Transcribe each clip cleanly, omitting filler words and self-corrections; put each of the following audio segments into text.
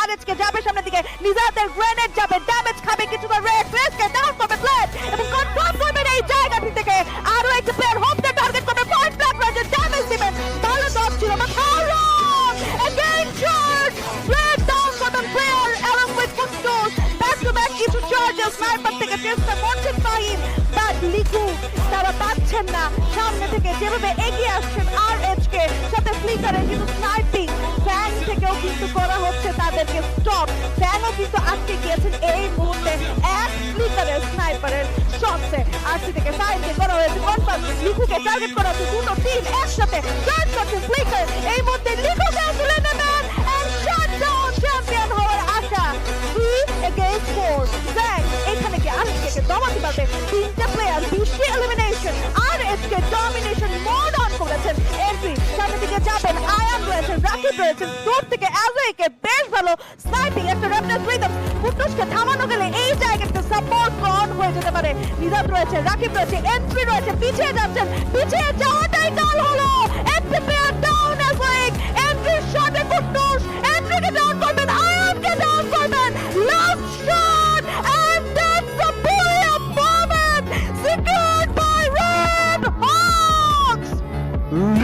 আরএচকে যাবে সামনের দিকে, নিজাতের গ্রেনেড যাবে, ড্যামেজ খাবে কিছুটা, রেসকে ডাউন করবে প্লেট এবং কনফার্ম করবেন এই জায়গাটি থেকে আরো একটা প্লেয়ার হোপকে টার্গেট করবে, পয়েন্ট ব্ল্যাক রেঞ্জে ড্যামেজ দিবেন, ভালো ডট ছিল but again charge, red down button player along with Kustos, back to back কিছু charges, স্নাইপার থেকে চেষ্টা করছেন ফাহিম বাট লিকু তারা পাচ্ছেন না সামনে থেকে যেভাবে এগিয়ে আসছেন আরএচকে সাথে ফ্লিকারের কিন্তু স্নাইপিং ফ্যাং থেকেও কিন্তু করা হচ্ছে তাদেরকে স্টপ, ফ্যাংও কিন্তু আটকে গিয়েছেন এই মুহূর্তে এক ফ্লিকারের স্নাইপারের শটসে। আরসি থেকে ফাহিমকে করা হয়েছে কনফার্ম, লিকুকে টার্গেট করা হচ্ছে, দুটো টিম একসাথে টার্গেট করছে ফ্লিকার, এই মুহূর্তে লিকুকে তুলে নেবেন এন্ড শাট ডাউন চ্যাম্পিয়ন হওয়ার আশা 3 against 4। ফ্যাং এখানে কি আরএচকে দমাতে পারবে, তিনটা প্লেয়ার 20টি elimination, RHK domination mode on করেছেন, এন্ট্রি সামনে দিকে যাবেন, আয়ান রয়েছেন, রাকিব রয়েছেন, দূর থেকে অ্যাজয়কে বেশ ভালো স্নাইপিং, একটা রেফনেস রিদম, কুটুসকে থামানো গেলে এই জায়গাতে সাপোর্ট অন হয়ে যেতে পারে, নিজাত রয়েছে, রাকিব রয়েছে, এন্ট্রি রয়েছে, পিছিয়ে যাচ্ছেন, পিছিয়ে যাওয়াটাই ডাল হলো, একটা প্লেয়ার ডাউন অ্যাজয়, এন্ট্রি শটে কুটুস, এন্ট্রিকে ডাউন করবেন, আয়ানকে ডাউন করবেন, last shot and that's a brilliant moment secured by Red Hawks!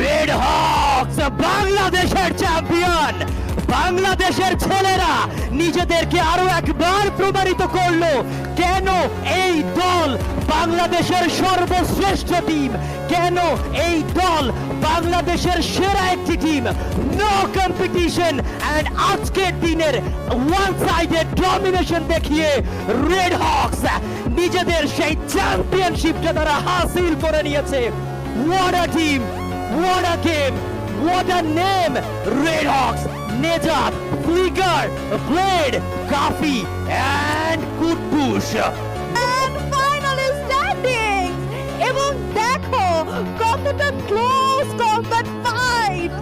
Red Hawks বাংলাদেশের চ্যাম্পিয়ন। বাংলাদেশের ছেলেরা নিজেদেরকে আরো একবার প্রমাণিত করলো কেন এই দল বাংলাদেশের সর্বশ্রেষ্ঠ টিম, কেন এই দল বাংলাদেশের সেরা একটি টিম। নো কম্পিটিশন এন্ড আজকের দিনের ওয়ান সাইডেড ডমিনেশন দেখিয়ে রেড হকস নিজেদের সেই চ্যাম্পিয়নশিপটা তারা হাসিল করে নিয়েছে। What a team! What a game! What a name! Red Hawks, Nejat, Flicker, Blade, Kafi, and Kutbush. And finally standing! এবং দেখো কতটা close combat fight.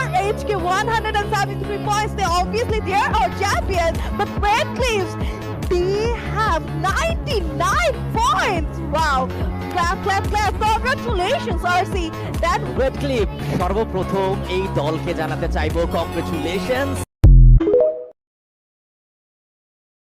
RHK 173 points, they obviously they are our champions, but Red Cliffs, they have 99 points. Wow! Clap, clap, clap. Congratulations, RC. That red cliff সর্বপ্রথম এই দলকে জানাতে চাইবো congratulations.